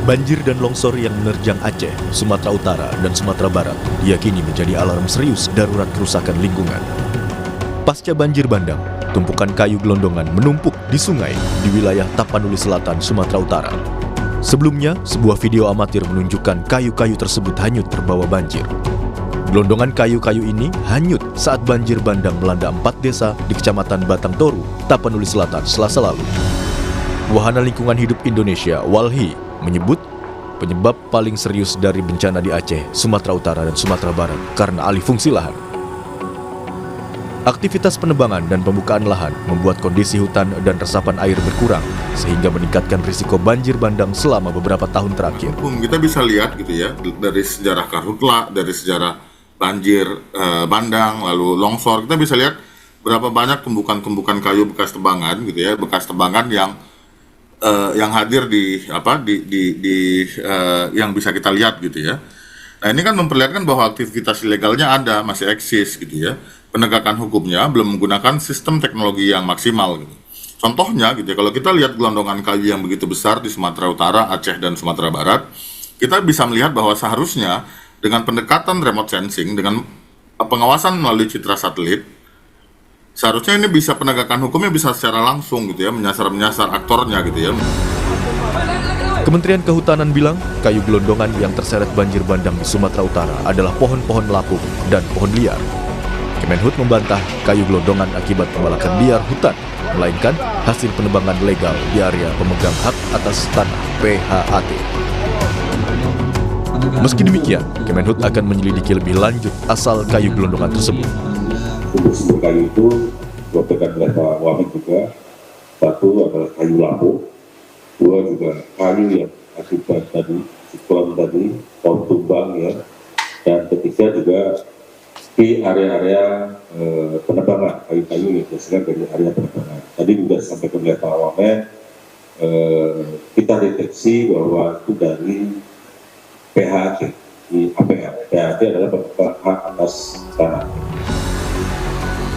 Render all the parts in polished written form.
Banjir dan longsor yang menerjang Aceh, Sumatera Utara, dan Sumatera Barat diyakini menjadi alarm serius darurat kerusakan lingkungan. Pasca banjir bandang, tumpukan kayu gelondongan menumpuk di sungai di wilayah Tapanuli Selatan, Sumatera Utara. Sebelumnya, sebuah video amatir menunjukkan kayu-kayu tersebut hanyut terbawa banjir. Gelondongan kayu-kayu ini hanyut saat banjir bandang melanda 4 desa di Kecamatan Batang Toru, Tapanuli Selatan, Selasa lalu. Wahana Lingkungan Hidup Indonesia, WALHI, menyebut penyebab paling serius dari bencana di Aceh, Sumatera Utara, dan Sumatera Barat karena alih fungsi lahan. Aktivitas penebangan dan pembukaan lahan membuat kondisi hutan dan resapan air berkurang, sehingga meningkatkan risiko banjir bandang selama beberapa tahun terakhir. Kita bisa lihat gitu ya, dari sejarah karhutla, dari sejarah banjir bandang, lalu longsor, kita bisa lihat berapa banyak tumbukan-tumbukan kayu bekas tebangan gitu ya, bekas tebangan yang hadir yang bisa kita lihat gitu ya. Nah, ini kan memperlihatkan bahwa aktivitas ilegalnya ada, masih eksis gitu ya. Penegakan hukumnya belum menggunakan sistem teknologi yang maksimal gitu. Contohnya gitu ya, kalau kita lihat gelondongan kayu yang begitu besar di Sumatera Utara, Aceh, dan Sumatera Barat, kita bisa melihat bahwa seharusnya dengan pendekatan remote sensing, dengan pengawasan melalui citra satelit, seharusnya ini bisa penegakan hukumnya bisa secara langsung gitu ya, menyasar aktornya gitu ya. Kementerian Kehutanan bilang kayu gelondongan yang terseret banjir bandang di Sumatera Utara adalah pohon-pohon lapuk dan pohon liar. Kemenhut membantah kayu gelondongan akibat pembalakan liar hutan, melainkan hasil penebangan legal di area pemegang hak atas tanah PHAT. Meski demikian, Kemenhut akan menyelidiki lebih lanjut asal kayu gelondongan tersebut. Untuk sumber kayu itu dilaporkan oleh Pak Wamen juga, satu adalah kayu lapuk, dua juga kayu yang akibat tadi siklon tadi, pohon tumbang ya, dan ketiga juga di area-area penebangan kayu-kayu yang dihasilkan dari area penebangan. Tadi juga disampaikan oleh Pak Wamen, kita deteksi bahwa itu dari PHAT di APR. PHAT adalah pemegang hak atas tanah.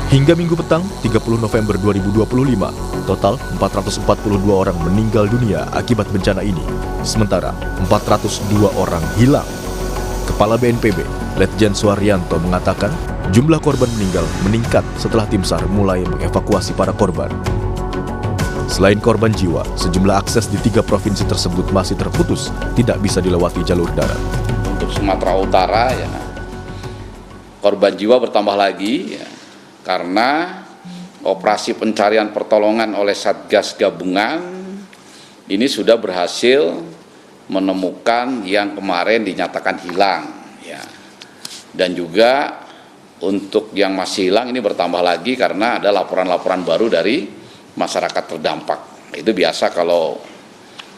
Hingga Minggu petang, 30 November 2025, total 442 orang meninggal dunia akibat bencana ini, sementara 402 orang hilang. Kepala BNPB, Letjen Suharyanto mengatakan, jumlah korban meninggal meningkat setelah tim SAR mulai mengevakuasi para korban. Selain korban jiwa, sejumlah akses di 3 provinsi tersebut masih terputus, tidak bisa dilewati jalur darat. Untuk Sumatera Utara, ya, korban jiwa bertambah lagi, ya, karena operasi pencarian pertolongan oleh Satgas Gabungan ini sudah berhasil menemukan yang kemarin dinyatakan hilang, ya. Dan juga untuk yang masih hilang ini bertambah lagi karena ada laporan-laporan baru dari masyarakat terdampak. Itu biasa kalau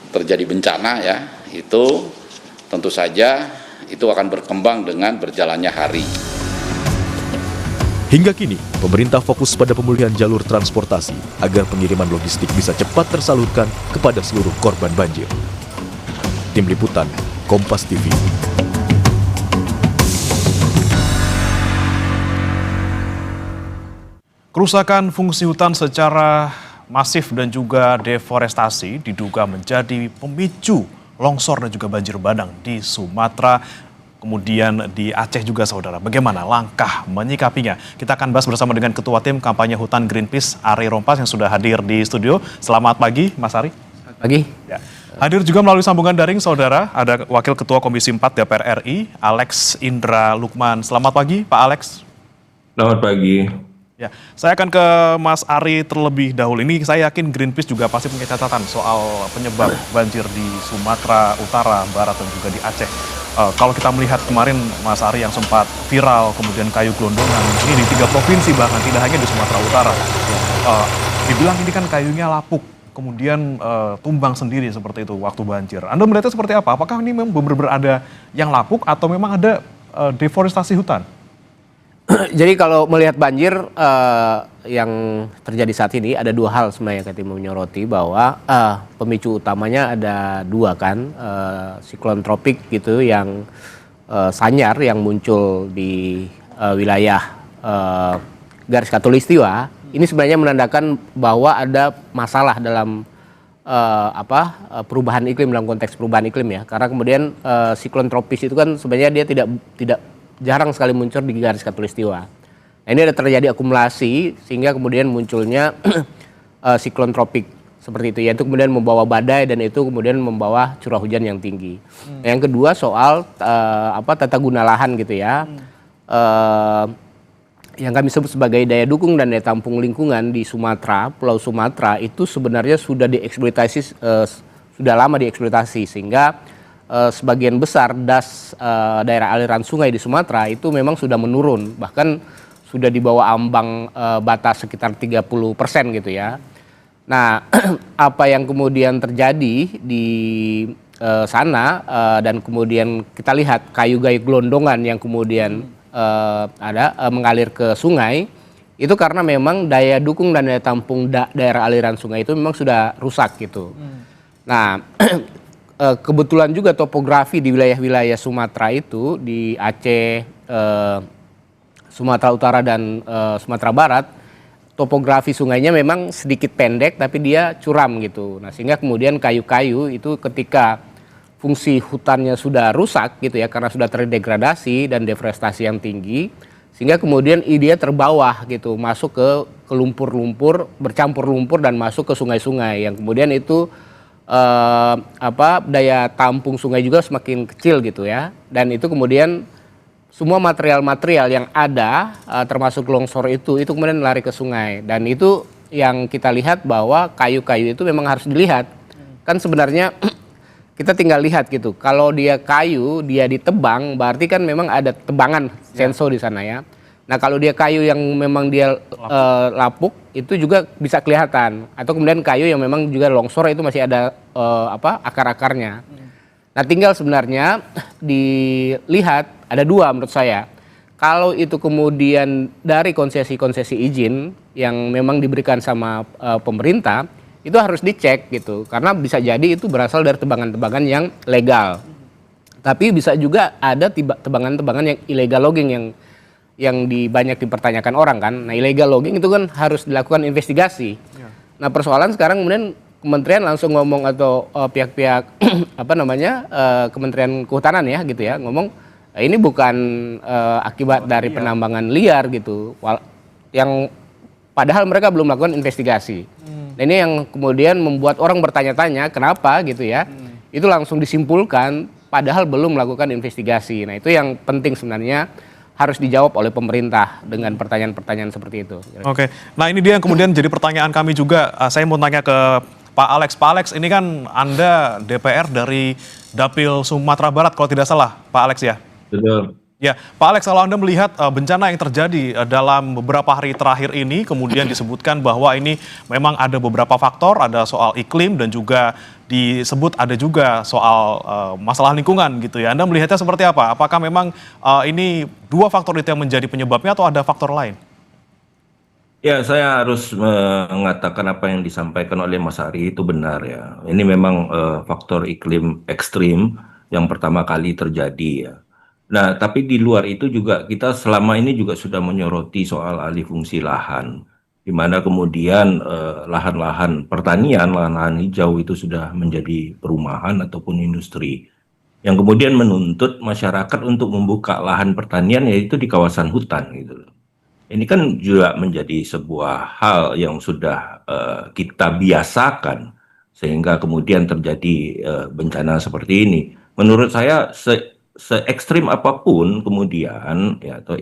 terjadi bencana, ya, itu tentu saja itu akan berkembang dengan berjalannya hari. Hingga kini, pemerintah fokus pada pemulihan jalur transportasi agar pengiriman logistik bisa cepat tersalurkan kepada seluruh korban banjir. Tim Liputan, Kompas TV. Kerusakan fungsi hutan secara masif dan juga deforestasi diduga menjadi pemicu longsor dan juga banjir bandang di Sumatera, kemudian di Aceh juga, saudara. Bagaimana langkah menyikapinya? Kita akan bahas bersama dengan Ketua Tim Kampanye Hutan Greenpeace, Ari Rompas, yang sudah hadir di studio. Selamat pagi, Mas Ari. Selamat pagi. Ya. Hadir juga melalui sambungan daring, saudara, ada Wakil Ketua Komisi 4 DPR RI, Alex Indra Lukman. Selamat pagi, Pak Alex. Selamat pagi. Ya, saya akan ke Mas Ari terlebih dahulu. Ini saya yakin Greenpeace juga pasti punya catatan soal penyebab banjir di Sumatera Utara, Barat, dan juga di Aceh. Kalau kita melihat kemarin, Mas Ari, yang sempat viral, kemudian kayu gelondongan, ini di 3 provinsi bahkan, tidak hanya di Sumatera Utara. Dibilang ini kan kayunya lapuk, kemudian tumbang sendiri seperti itu waktu banjir. Anda melihatnya seperti apa? Apakah ini memang benar-benar ada yang lapuk atau memang ada deforestasi hutan? Jadi kalau melihat banjir yang terjadi saat ini, ada 2 hal sebenarnya yang kita mau menyoroti, bahwa pemicu utamanya ada 2 kan, siklon tropik gitu yang Sanyar yang muncul di wilayah garis khatulistiwa. Ini sebenarnya menandakan bahwa ada masalah dalam perubahan iklim dalam konteks perubahan iklim ya. Karena kemudian siklon tropis itu kan sebenarnya dia tidak jarang sekali muncul di garis khatulistiwa. Nah, ini ada terjadi akumulasi sehingga kemudian munculnya siklon tropik seperti itu, yaitu kemudian membawa badai dan itu kemudian membawa curah hujan yang tinggi. Nah, yang kedua soal tata guna lahan gitu ya. Yang kami sebut sebagai daya dukung dan daya tampung lingkungan di Sumatera, Pulau Sumatera itu sebenarnya sudah dieksploitasi, sudah lama dieksploitasi sehingga sebagian besar daerah aliran sungai di Sumatera itu memang sudah menurun, bahkan sudah di bawah ambang batas sekitar 30% gitu ya. Nah, apa yang kemudian terjadi di sana dan kemudian kita lihat kayu-kayu gelondongan yang kemudian mengalir ke sungai itu karena memang daya dukung dan daya tampung daerah aliran sungai itu memang sudah rusak gitu. Nah, kebetulan juga topografi di wilayah-wilayah Sumatera itu di Aceh, Sumatera Utara dan Sumatera Barat, topografi sungainya memang sedikit pendek tapi dia curam gitu. Nah, sehingga kemudian kayu-kayu itu ketika fungsi hutannya sudah rusak gitu ya karena sudah terdegradasi dan deforestasi yang tinggi, sehingga kemudian dia terbawah gitu, masuk ke lumpur-lumpur, bercampur lumpur dan masuk ke sungai-sungai yang kemudian itu daya tampung sungai juga semakin kecil gitu ya. Dan itu kemudian semua material-material yang ada termasuk longsor itu kemudian lari ke sungai, dan itu yang kita lihat bahwa kayu-kayu itu memang harus dilihat. Kan sebenarnya kita tinggal lihat gitu, kalau dia kayu, dia ditebang, berarti kan memang ada tebangan senso di sana ya. Nah, kalau dia kayu yang memang dia lapuk, itu juga bisa kelihatan. Atau kemudian kayu yang memang juga longsor itu masih ada akar-akarnya. Nah, tinggal sebenarnya dilihat, ada dua menurut saya. Kalau itu kemudian dari konsesi-konsesi izin yang memang diberikan sama pemerintah, itu harus dicek gitu, karena bisa jadi itu berasal dari tebangan-tebangan yang legal, tapi bisa juga ada tebangan-tebangan yang illegal logging yang banyak dipertanyakan orang kan. Nah, illegal logging itu kan harus dilakukan investigasi. Nah, persoalan sekarang kemudian kementerian langsung ngomong atau pihak-pihak Kementerian Kehutanan ya gitu ya ngomong ini bukan akibat dari penambangan liar gitu, yang padahal mereka belum melakukan investigasi. Nah, ini yang kemudian membuat orang bertanya-tanya kenapa gitu ya. Itu langsung disimpulkan padahal belum melakukan investigasi. Nah, itu yang penting sebenarnya harus dijawab oleh pemerintah dengan pertanyaan-pertanyaan seperti itu. Oke, nah ini dia yang kemudian jadi pertanyaan kami juga. Saya mau tanya ke Pak Alex. Pak Alex, ini kan Anda DPR dari Dapil Sumatera Barat kalau tidak salah, Pak Alex ya? Betul. Ya, Pak Alex, kalau Anda melihat bencana yang terjadi dalam beberapa hari terakhir ini, kemudian disebutkan bahwa ini memang ada beberapa faktor, ada soal iklim dan juga disebut ada juga soal masalah lingkungan gitu ya. Anda melihatnya seperti apa? Apakah memang ini dua faktor itu yang menjadi penyebabnya atau ada faktor lain? Ya, saya harus mengatakan apa yang disampaikan oleh Mas Ari itu benar ya. Ini memang faktor iklim ekstrim yang pertama kali terjadi ya. Nah, tapi di luar itu juga kita selama ini juga sudah menyoroti soal alih fungsi lahan, di mana kemudian lahan-lahan pertanian, lahan-lahan hijau itu sudah menjadi perumahan ataupun industri, yang kemudian menuntut masyarakat untuk membuka lahan pertanian yaitu di kawasan hutan gitu. Ini kan juga menjadi sebuah hal yang sudah kita biasakan sehingga kemudian terjadi bencana seperti ini. Menurut saya se-ekstrim apapun kemudian ya atau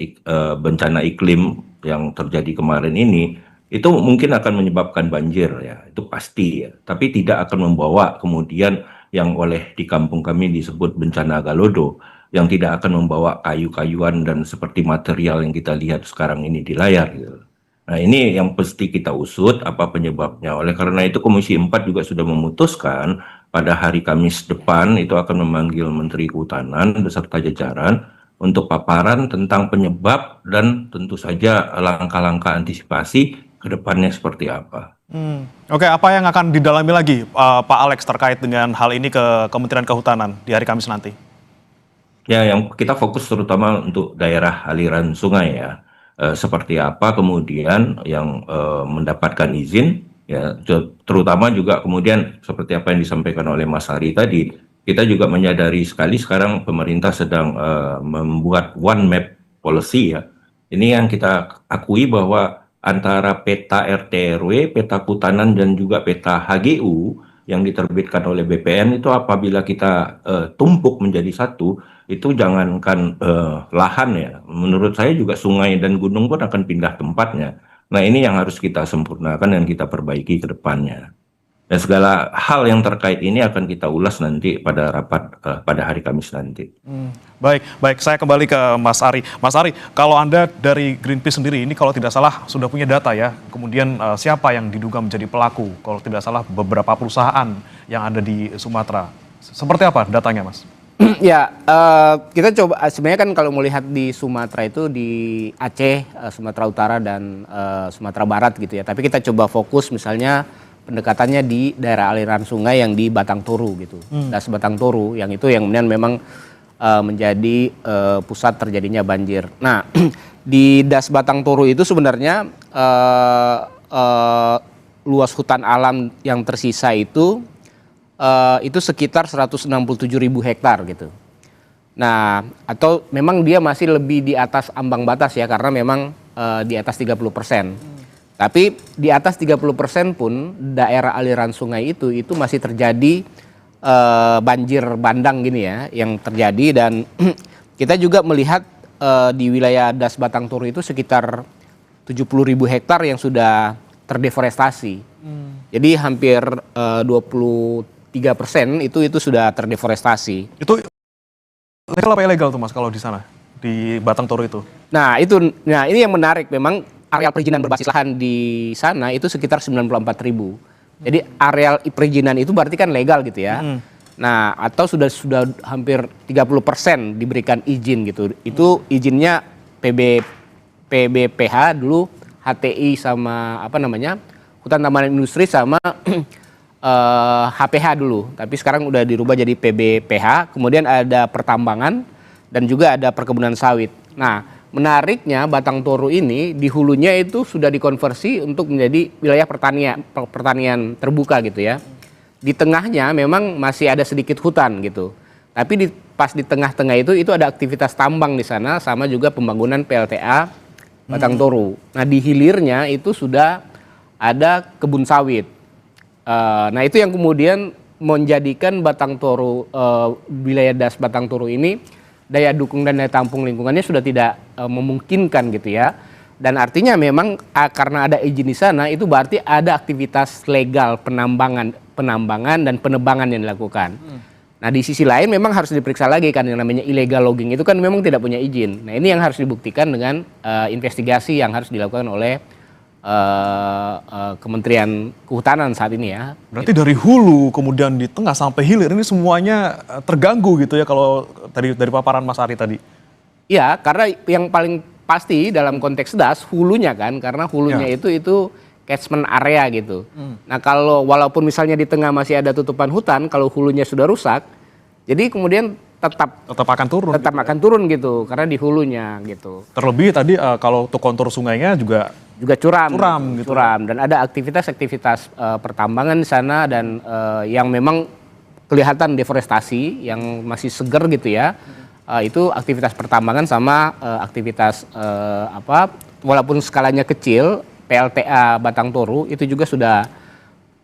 bencana iklim yang terjadi kemarin ini itu mungkin akan menyebabkan banjir ya, itu pasti ya, tapi tidak akan membawa kemudian yang oleh di kampung kami disebut bencana Galodo, yang tidak akan membawa kayu-kayuan dan seperti material yang kita lihat sekarang ini di layar gitu. Nah, ini yang pasti kita usut apa penyebabnya. Oleh karena itu Komisi 4 juga sudah memutuskan pada hari Kamis depan itu akan memanggil Menteri Kehutanan beserta jajaran untuk paparan tentang penyebab dan tentu saja langkah-langkah antisipasi ke depannya seperti apa. Oke, apa yang akan didalami lagi Pak Alex terkait dengan hal ini ke Kementerian Kehutanan di hari Kamis nanti? Ya, yang kita fokus terutama untuk daerah aliran sungai ya. Seperti apa kemudian yang mendapatkan izin Ya, terutama juga kemudian seperti apa yang disampaikan oleh Mas Ari tadi, kita juga menyadari sekali sekarang pemerintah sedang membuat one map policy ya. Ini yang kita akui bahwa antara peta RT RW, peta Kehutanan dan juga peta HGU yang diterbitkan oleh BPN itu apabila kita tumpuk menjadi satu, itu jangankan lahan ya, menurut saya juga sungai dan gunung pun akan pindah tempatnya. Nah, ini yang harus kita sempurnakan dan kita perbaiki ke depannya. Dan segala hal yang terkait ini akan kita ulas nanti pada rapat pada hari Kamis nanti. Baik, baik. Saya kembali ke Mas Ari. Mas Ari, kalau Anda dari Greenpeace sendiri ini kalau tidak salah sudah punya data ya. Kemudian siapa yang diduga menjadi pelaku? Kalau tidak salah beberapa perusahaan yang ada di Sumatera. Seperti apa datanya, Mas? Ya, kita coba sebenarnya kan kalau melihat di Sumatera itu di Aceh, Sumatera Utara dan Sumatera Barat gitu ya. Tapi kita coba fokus misalnya pendekatannya di daerah aliran sungai yang di Batang Toru gitu. Das Batang Toru yang itu yang kemudian memang menjadi pusat terjadinya banjir. Nah, di Das Batang Toru itu sebenarnya luas hutan alam yang tersisa itu sekitar 167.000 hektar gitu. Nah, atau memang dia masih lebih di atas ambang batas ya, karena memang di atas 30%. Tapi di atas 30% pun daerah aliran sungai itu masih terjadi banjir bandang gini ya, yang terjadi. Dan kita juga melihat di wilayah Das Batang Toru itu sekitar 70.000 hektar yang sudah terdeforestasi. Jadi hampir 23% itu sudah terdeforestasi. Itu legal apa ilegal tuh Mas kalau di sana, di Batang Toru itu? Nah ini yang menarik, memang areal perizinan berbasis lahan di sana itu sekitar 94.000. Jadi areal perizinan itu berarti kan legal gitu ya. Nah, atau sudah hampir 30% diberikan izin gitu. Itu izinnya PBPH dulu, HTI sama Hutan Taman Industri sama HPH dulu, tapi sekarang udah dirubah jadi PBPH. Kemudian ada pertambangan dan juga ada perkebunan sawit. Nah, menariknya Batang Toru ini di hulunya itu sudah dikonversi untuk menjadi wilayah pertanian terbuka gitu ya. Di tengahnya memang masih ada sedikit hutan gitu. Tapi pas di tengah-tengah itu ada aktivitas tambang di sana sama juga pembangunan PLTA Batang Toru. Nah, di hilirnya itu sudah ada kebun sawit. Nah, itu yang kemudian menjadikan Batang Toru, wilayah Das Batang Toru ini daya dukung dan daya tampung lingkungannya sudah tidak memungkinkan gitu ya. Dan artinya memang karena ada izin di sana itu berarti ada aktivitas legal penambangan dan penebangan yang dilakukan. Nah, di sisi lain memang harus diperiksa lagi kan, yang namanya illegal logging itu kan memang tidak punya izin. Nah, ini yang harus dibuktikan dengan investigasi yang harus dilakukan oleh Kementerian Kehutanan saat ini ya. Berarti dari hulu kemudian di tengah sampai hilir ini semuanya terganggu gitu ya kalau dari paparan Mas Ari tadi. Iya, karena yang paling pasti dalam konteks das hulunya kan, karena hulunya itu catchment area gitu. Nah, kalau walaupun misalnya di tengah masih ada tutupan hutan, kalau hulunya sudah rusak, jadi kemudian tetap akan turun. Akan turun gitu, karena di hulunya gitu. Terlebih tadi kalau untuk kontur sungainya juga curam gitu. Dan ada aktivitas pertambangan di sana dan yang memang kelihatan deforestasi yang masih seger gitu ya. Itu aktivitas pertambangan sama aktivitas walaupun skalanya kecil, PLTA Batang Toru itu juga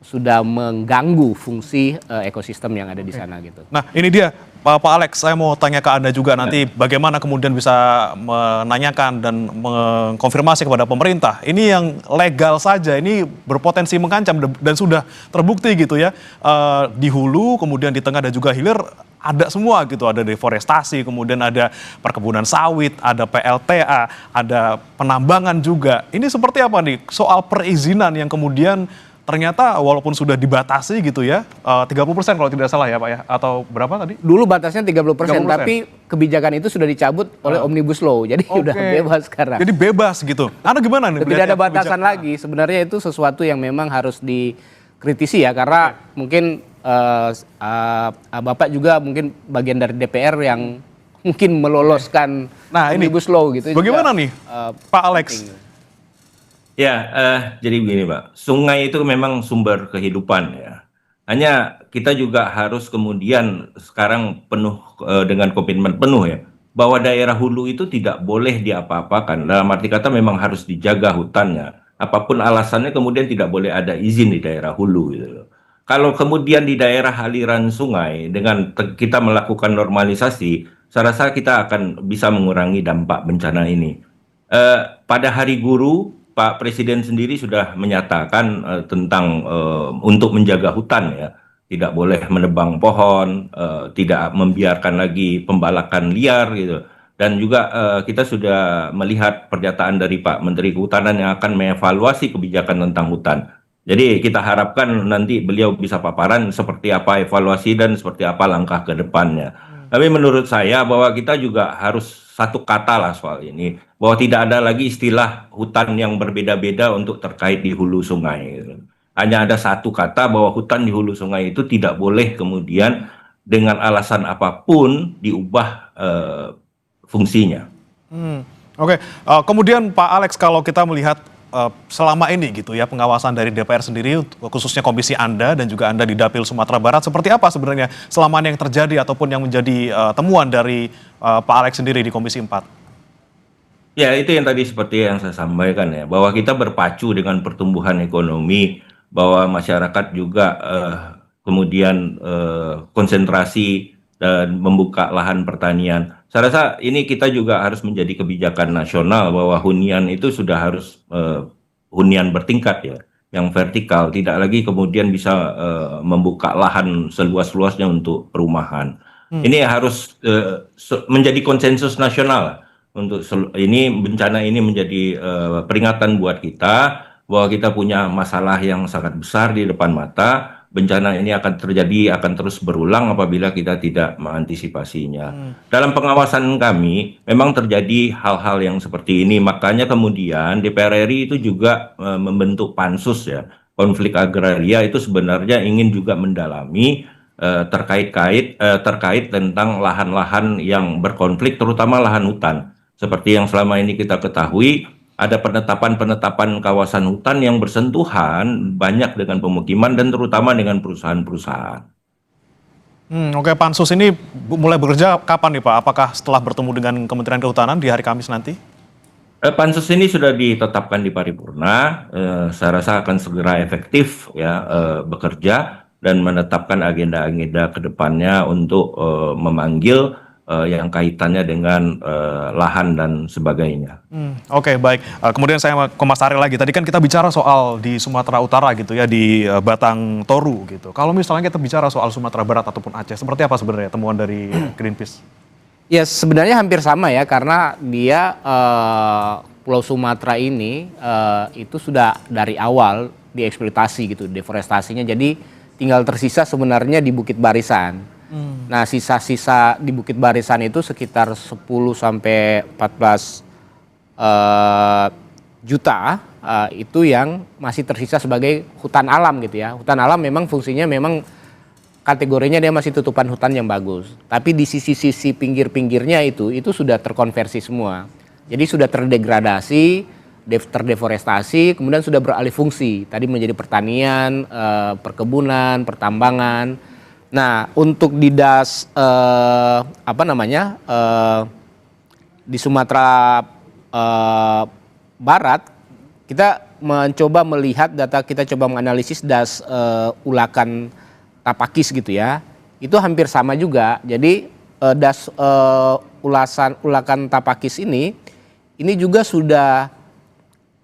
sudah mengganggu fungsi ekosistem yang ada di sana gitu. Nah, ini dia Pak Alex, saya mau tanya ke Anda juga nanti bagaimana kemudian bisa menanyakan dan mengkonfirmasi kepada pemerintah. Ini yang legal saja, ini berpotensi mengancam dan sudah terbukti gitu ya. Di hulu, kemudian di tengah dan juga hilir ada semua gitu. Ada deforestasi, kemudian ada perkebunan sawit, ada PLTA, ada penambangan juga. Ini seperti apa nih soal perizinan yang kemudian ternyata walaupun sudah dibatasi gitu ya, 30% kalau tidak salah ya Pak ya, atau berapa tadi? Dulu batasnya 30%, tapi kebijakan itu sudah dicabut oleh Omnibus Law, jadi udah bebas sekarang. Jadi bebas gitu. Anda gimana nih? Tidak ada batasan lagi, sebenarnya itu sesuatu yang memang harus dikritisi ya, karena mungkin Bapak juga mungkin bagian dari DPR yang mungkin meloloskan Omnibus Law gitu. Bagaimana juga, nih Pak Alex? Penting. Ya, jadi begini, Pak. Sungai itu memang sumber kehidupan ya. Hanya kita juga harus kemudian sekarang penuh dengan komitmen penuh ya, bahwa daerah hulu itu tidak boleh diapa-apakan. Dalam arti kata memang harus dijaga hutannya. Apapun alasannya kemudian tidak boleh ada izin di daerah hulu gitu loh. Kalau kemudian di daerah aliran sungai dengan kita melakukan normalisasi, saya rasa kita akan bisa mengurangi dampak bencana ini. Pada Hari Guru, Pak Presiden sendiri sudah menyatakan tentang untuk menjaga hutan ya, tidak boleh menebang pohon, tidak membiarkan lagi pembalakan liar gitu. Dan juga kita sudah melihat pernyataan dari Pak Menteri Kehutanan yang akan mengevaluasi kebijakan tentang hutan. Jadi kita harapkan nanti beliau bisa paparan seperti apa evaluasi dan seperti apa langkah ke depannya. Tapi menurut saya bahwa kita juga harus satu kata lah soal ini, bahwa tidak ada lagi istilah hutan yang berbeda-beda untuk terkait di hulu sungai, gitu. Hanya ada satu kata bahwa hutan di hulu sungai itu tidak boleh kemudian dengan alasan apapun diubah fungsinya. Oke, kemudian Pak Alex, kalau kita melihat selama ini gitu ya pengawasan dari DPR sendiri, khususnya komisi Anda dan juga Anda di Dapil Sumatera Barat, seperti apa sebenarnya selama ini yang terjadi ataupun yang menjadi temuan dari Pak Alex sendiri di Komisi 4? Ya, itu yang tadi seperti yang saya sampaikan ya, bahwa kita berpacu dengan pertumbuhan ekonomi, bahwa masyarakat juga kemudian konsentrasi dan membuka lahan pertanian. Saya rasa ini kita juga harus menjadi kebijakan nasional bahwa hunian itu sudah harus hunian bertingkat ya, yang vertikal, tidak lagi kemudian bisa membuka lahan seluas-luasnya untuk perumahan. Ini harus menjadi konsensus nasional untuk ini bencana ini menjadi peringatan buat kita bahwa kita punya masalah yang sangat besar di depan mata. Bencana ini akan terjadi, akan terus berulang apabila kita tidak mengantisipasinya. Dalam pengawasan kami, memang terjadi hal-hal yang seperti ini. Makanya kemudian DPR RI itu juga membentuk pansus ya. Konflik agraria itu sebenarnya ingin juga mendalami terkait tentang lahan-lahan yang berkonflik, terutama lahan hutan. Seperti yang selama ini kita ketahui, ada penetapan-penetapan kawasan hutan yang bersentuhan banyak dengan pemukiman dan terutama dengan perusahaan-perusahaan. Oke, pansus ini mulai bekerja kapan nih Pak? Apakah setelah bertemu dengan Kementerian Kehutanan di hari Kamis nanti? Pansus ini sudah ditetapkan di paripurna, saya rasa akan segera efektif ya bekerja dan menetapkan agenda-agenda ke depannya untuk memanggil yang kaitannya dengan lahan dan sebagainya. Oke, baik. Kemudian saya ke Mas Ari lagi. Tadi kan kita bicara soal di Sumatera Utara gitu ya, di Batang Toru gitu. Kalau misalnya kita bicara soal Sumatera Barat ataupun Aceh, seperti apa sebenarnya temuan dari Greenpeace? Ya sebenarnya hampir sama ya, karena dia Pulau Sumatera ini itu sudah dari awal dieksploitasi gitu, deforestasinya. Jadi tinggal tersisa sebenarnya di Bukit Barisan. Nah, sisa-sisa di Bukit Barisan itu sekitar 10 sampai 14 juta itu yang masih tersisa sebagai hutan alam gitu ya. Hutan alam memang fungsinya memang kategorinya dia masih tutupan hutan yang bagus. Tapi di sisi-sisi pinggir-pinggirnya itu sudah terkonversi semua. Jadi sudah terdegradasi, terdeforestasi, kemudian sudah beralih fungsi. Tadi menjadi pertanian, perkebunan, pertambangan. Nah, untuk di di Sumatera Barat, kita mencoba melihat data, kita coba menganalisis das Ulakan Tapakis gitu ya. Itu hampir sama juga. Jadi das Ulakan Tapakis ini juga sudah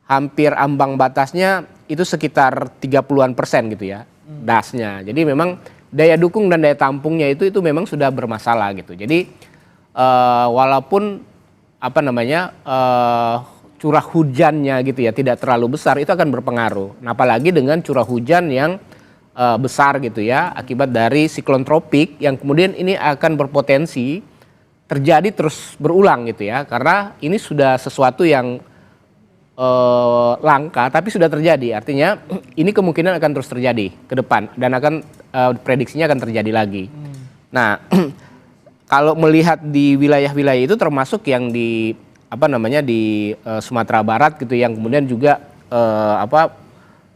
hampir ambang batasnya itu sekitar 30-an% gitu ya, dasnya. Jadi memang daya dukung dan daya tampungnya itu memang sudah bermasalah gitu. Jadi walaupun curah hujannya gitu ya tidak terlalu besar, itu akan berpengaruh. Nah, apalagi dengan curah hujan yang besar gitu ya, akibat dari siklon tropik yang kemudian ini akan berpotensi terjadi terus berulang gitu ya, karena ini sudah sesuatu yang langka tapi sudah terjadi. Artinya ini kemungkinan akan terus terjadi ke depan dan akan prediksinya akan terjadi lagi. Nah, kalau melihat di wilayah-wilayah itu termasuk yang di di Sumatera Barat gitu, yang kemudian juga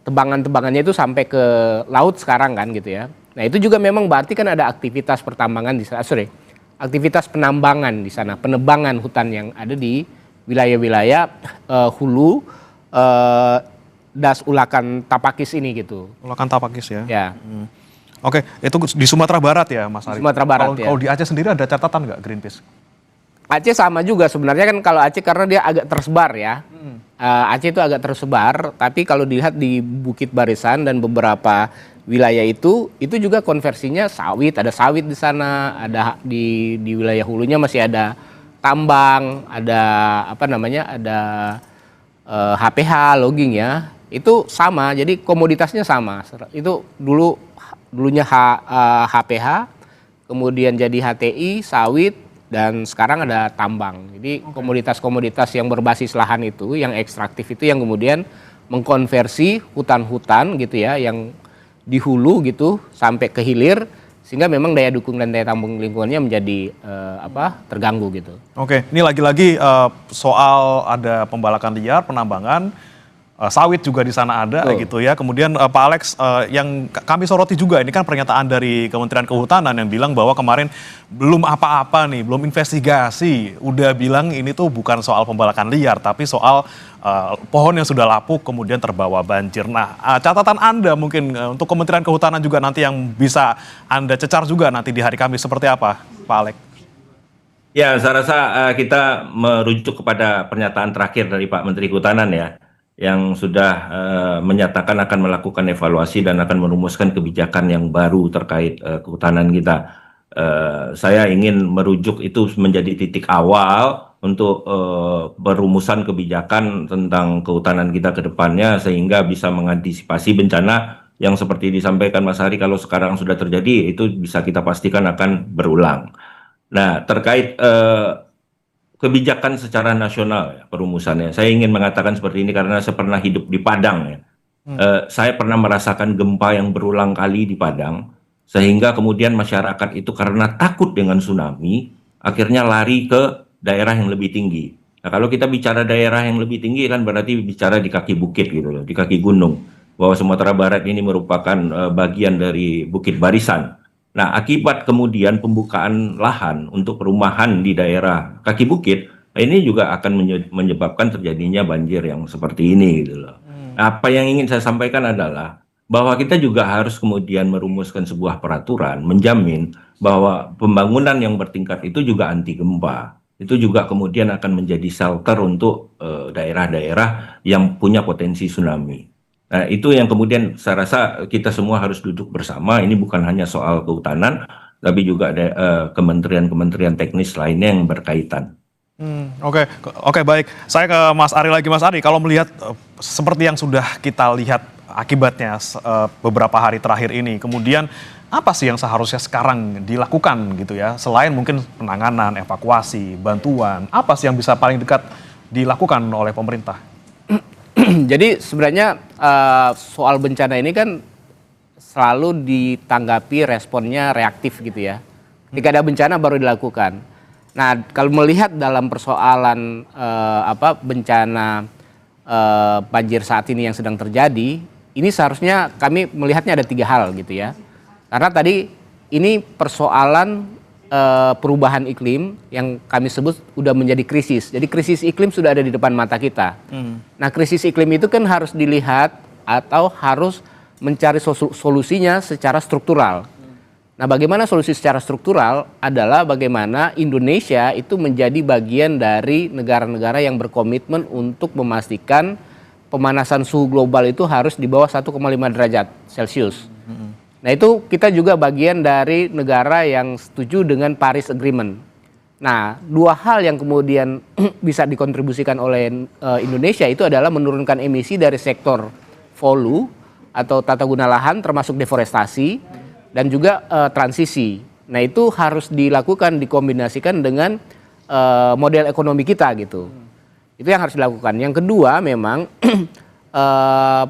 tebangan-tebangannya itu sampai ke laut sekarang kan gitu ya. Nah itu juga memang berarti kan ada aktivitas pertambangan di sana, aktivitas penambangan di sana, penebangan hutan yang ada di wilayah-wilayah hulu das Ulakan Tapakis ini gitu. Ulakan Tapakis ya. Ya. Oke, itu di Sumatera Barat ya Mas Ari? Sumatera Barat ya. Kalau di Aceh sendiri ada catatan nggak Greenpeace? Aceh sama juga sebenarnya kan, kalau Aceh karena dia agak tersebar ya. Aceh itu agak tersebar, tapi kalau dilihat di Bukit Barisan dan beberapa wilayah itu juga konversinya sawit, ada sawit di sana, ada di wilayah hulunya masih ada tambang, ada ada HPH logging ya. Itu sama, jadi komoditasnya sama. Itu dulunya HPH, kemudian jadi HTI, sawit, dan sekarang ada tambang. Jadi komoditas-komoditas yang berbasis lahan itu, yang ekstraktif itu yang kemudian mengkonversi hutan-hutan gitu ya, yang di hulu gitu sampai ke hilir, sehingga memang daya dukung dan daya tampung lingkungannya menjadi terganggu gitu. Oke, ini lagi-lagi soal ada pembalakan liar, penambangan, sawit juga di sana ada gitu ya. Kemudian Pak Alex, yang kami soroti juga ini kan pernyataan dari Kementerian Kehutanan yang bilang bahwa kemarin belum apa-apa nih, belum investigasi, udah bilang ini tuh bukan soal pembalakan liar tapi soal pohon yang sudah lapuk kemudian terbawa banjir. Nah, catatan Anda mungkin untuk Kementerian Kehutanan juga nanti yang bisa Anda cecar juga nanti di hari Kamis seperti apa, Pak Alex? Ya, saya rasa kita merujuk kepada pernyataan terakhir dari Pak Menteri Kehutanan ya, yang sudah menyatakan akan melakukan evaluasi dan akan merumuskan kebijakan yang baru terkait kehutanan kita. Saya ingin merujuk itu menjadi titik awal untuk perumusan kebijakan tentang kehutanan kita ke depannya, sehingga bisa mengantisipasi bencana yang seperti disampaikan Mas Hari, kalau sekarang sudah terjadi itu bisa kita pastikan akan berulang. Nah, terkait kebijakan secara nasional ya, perumusannya. Saya ingin mengatakan seperti ini karena saya pernah hidup di Padang ya. Saya pernah merasakan gempa yang berulang kali di Padang, sehingga kemudian masyarakat itu karena takut dengan tsunami, akhirnya lari ke daerah yang lebih tinggi. Nah, kalau kita bicara daerah yang lebih tinggi kan berarti bicara di kaki bukit gitu loh, di kaki gunung. Bahwa Sumatera Barat ini merupakan bagian dari Bukit Barisan. Nah, akibat kemudian pembukaan lahan untuk perumahan di daerah kaki bukit, ini juga akan menyebabkan terjadinya banjir yang seperti ini gitu loh. Nah, apa yang ingin saya sampaikan adalah bahwa kita juga harus kemudian merumuskan sebuah peraturan menjamin bahwa pembangunan yang bertingkat itu juga anti gempa. Itu juga kemudian akan menjadi shelter untuk daerah-daerah yang punya potensi tsunami. Nah, itu yang kemudian saya rasa kita semua harus duduk bersama. Ini bukan hanya soal kehutanan, tapi juga ada kementerian-kementerian teknis lainnya yang berkaitan. Oke, baik. Saya ke Mas Ari lagi. Mas Ari, kalau melihat seperti yang sudah kita lihat akibatnya beberapa hari terakhir ini, kemudian apa sih yang seharusnya sekarang dilakukan gitu ya? Selain mungkin penanganan, evakuasi, bantuan, apa sih yang bisa paling dekat dilakukan oleh pemerintah? Jadi sebenarnya soal bencana ini kan selalu ditanggapi responnya reaktif gitu ya. Ketika ada bencana baru dilakukan. Nah, kalau melihat dalam persoalan bencana banjir saat ini yang sedang terjadi, ini seharusnya kami melihatnya ada 3 hal gitu ya. Karena tadi ini persoalan perubahan iklim yang kami sebut udah menjadi krisis. Jadi krisis iklim sudah ada di depan mata kita. Nah, krisis iklim itu kan harus dilihat atau harus mencari solusinya secara struktural. Nah, bagaimana solusi secara struktural adalah bagaimana Indonesia itu menjadi bagian dari negara-negara yang berkomitmen untuk memastikan pemanasan suhu global itu harus di bawah 1,5 derajat Celcius. Nah, itu kita juga bagian dari negara yang setuju dengan Paris Agreement. Nah, 2 hal yang kemudian bisa dikontribusikan oleh Indonesia itu adalah menurunkan emisi dari sektor volu atau tata guna lahan termasuk deforestasi dan juga transisi. Nah, itu harus dilakukan, dikombinasikan dengan model ekonomi kita gitu. Itu yang harus dilakukan. Yang kedua memang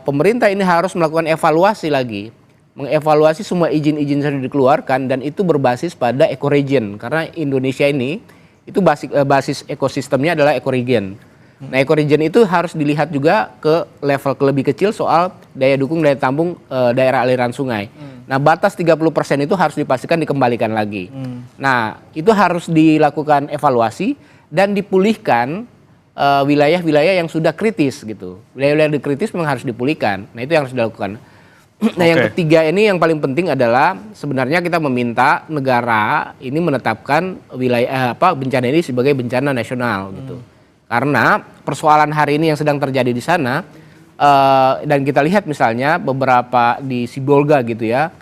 pemerintah ini harus melakukan evaluasi lagi. Mengevaluasi semua izin-izin yang dikeluarkan dan itu berbasis pada ecoregion karena Indonesia ini itu basis ekosistemnya adalah ecoregion. Nah, ecoregion itu harus dilihat juga ke level lebih kecil soal daya dukung, daya tampung daerah aliran sungai. Nah, batas 30% itu harus dipastikan dikembalikan lagi. Nah, itu harus dilakukan evaluasi dan dipulihkan wilayah-wilayah yang sudah kritis gitu. Wilayah-wilayah kritis memang harus dipulihkan. Nah, itu yang harus dilakukan. Nah, yang ketiga ini yang paling penting adalah sebenarnya kita meminta negara ini menetapkan wilayah bencana ini sebagai bencana nasional gitu. Karena persoalan hari ini yang sedang terjadi di sana dan kita lihat misalnya beberapa di Sibolga gitu ya,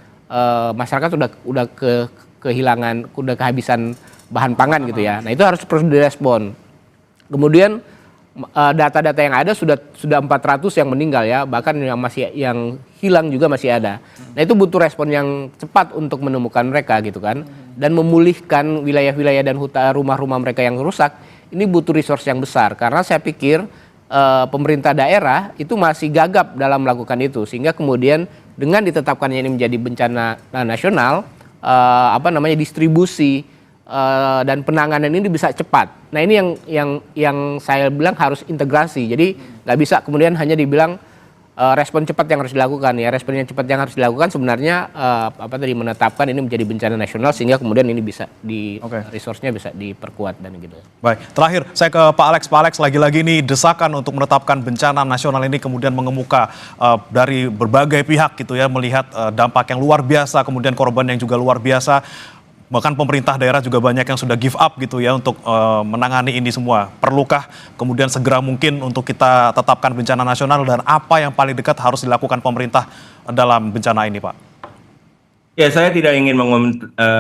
masyarakat udah kehabisan bahan pangan gitu ya. Nah, itu harus direspon. Kemudian data-data yang ada sudah 400 yang meninggal ya, bahkan yang hilang juga masih ada. Nah, itu butuh respon yang cepat untuk menemukan mereka gitu kan, dan memulihkan wilayah-wilayah dan rumah-rumah mereka yang rusak. Ini butuh resource yang besar karena saya pikir pemerintah daerah itu masih gagap dalam melakukan itu, sehingga kemudian dengan ditetapkannya ini menjadi bencana nasional, distribusi dan penanganan ini bisa cepat. Nah, ini yang saya bilang harus integrasi. Jadi nggak bisa kemudian hanya dibilang respon cepat yang harus dilakukan ya. Respon yang cepat yang harus dilakukan sebenarnya menetapkan ini menjadi bencana nasional sehingga kemudian ini bisa resource-nya bisa diperkuat dan gitu. Baik, terakhir saya ke Pak Alex. Pak Alex, lagi-lagi nih desakan untuk menetapkan bencana nasional ini kemudian mengemuka dari berbagai pihak gitu ya, melihat dampak yang luar biasa, kemudian korban yang juga luar biasa. Bahkan pemerintah daerah juga banyak yang sudah give up gitu ya untuk menangani ini semua. Perlukah kemudian segera mungkin untuk kita tetapkan bencana nasional, dan apa yang paling dekat harus dilakukan pemerintah dalam bencana ini, Pak? Ya, saya tidak ingin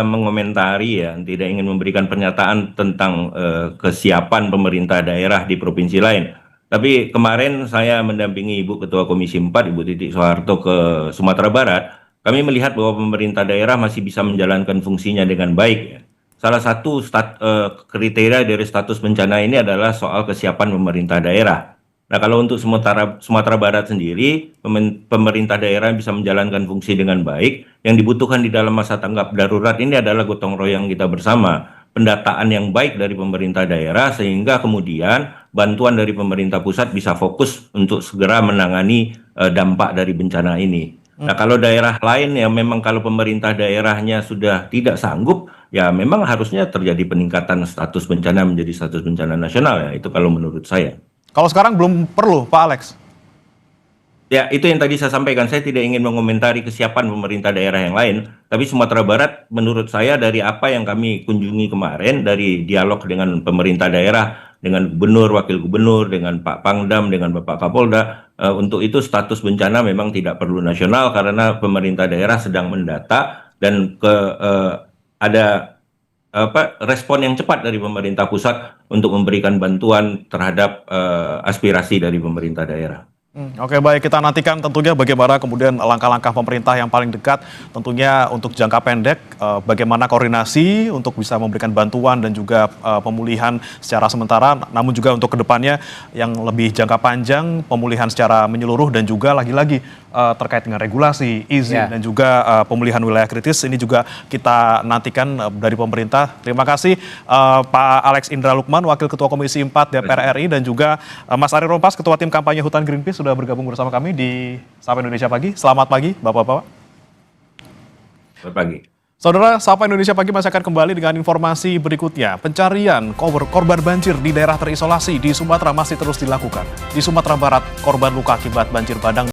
mengomentari ya, tidak ingin memberikan pernyataan tentang kesiapan pemerintah daerah di provinsi lain. Tapi kemarin saya mendampingi Ibu Ketua Komisi 4, Ibu Titik Soeharto ke Sumatera Barat. Kami melihat bahwa pemerintah daerah masih bisa menjalankan fungsinya dengan baik. Salah satu kriteria dari status bencana ini adalah soal kesiapan pemerintah daerah. Nah, kalau untuk Sumatera Barat sendiri, pemerintah daerah bisa menjalankan fungsi dengan baik. Yang dibutuhkan di dalam masa tanggap darurat ini adalah gotong royong kita bersama. Pendataan yang baik dari pemerintah daerah sehingga kemudian bantuan dari pemerintah pusat bisa fokus untuk segera menangani dampak dari bencana ini. Nah, kalau daerah lain ya memang kalau pemerintah daerahnya sudah tidak sanggup, ya memang harusnya terjadi peningkatan status bencana menjadi status bencana nasional ya, itu kalau menurut saya. Kalau sekarang belum perlu, Pak Alex? Ya, itu yang tadi saya sampaikan. Saya tidak ingin mengomentari kesiapan pemerintah daerah yang lain, tapi Sumatera Barat menurut saya dari apa yang kami kunjungi kemarin, dari dialog dengan pemerintah daerah, dengan gubernur, wakil gubernur, dengan Pak Pangdam, dengan Bapak Kapolda, untuk itu status bencana memang tidak perlu nasional karena pemerintah daerah sedang mendata dan ada respon yang cepat dari pemerintah pusat untuk memberikan bantuan terhadap aspirasi dari pemerintah daerah. Oke, baik, kita nantikan tentunya bagaimana kemudian langkah-langkah pemerintah yang paling dekat, tentunya untuk jangka pendek, bagaimana koordinasi untuk bisa memberikan bantuan dan juga pemulihan secara sementara, namun juga untuk kedepannya yang lebih jangka panjang, pemulihan secara menyeluruh dan juga lagi-lagi terkait dengan regulasi, izin dan juga pemulihan wilayah kritis, ini juga kita nantikan dari pemerintah. Terima kasih Pak Alex Indra Lukman, Wakil Ketua Komisi 4 DPR RI, dan juga Mas Ari Rompas, Ketua Tim Kampanye Hutan Greenpeace, sudah bergabung bersama kami di Sapa Indonesia Pagi. Selamat pagi, Bapak-Bapak. Selamat pagi. Saudara, Sapa Indonesia Pagi masih akan kembali dengan informasi berikutnya. Pencarian korban banjir di daerah terisolasi di Sumatera masih terus dilakukan. Di Sumatera Barat, korban luka akibat banjir bandang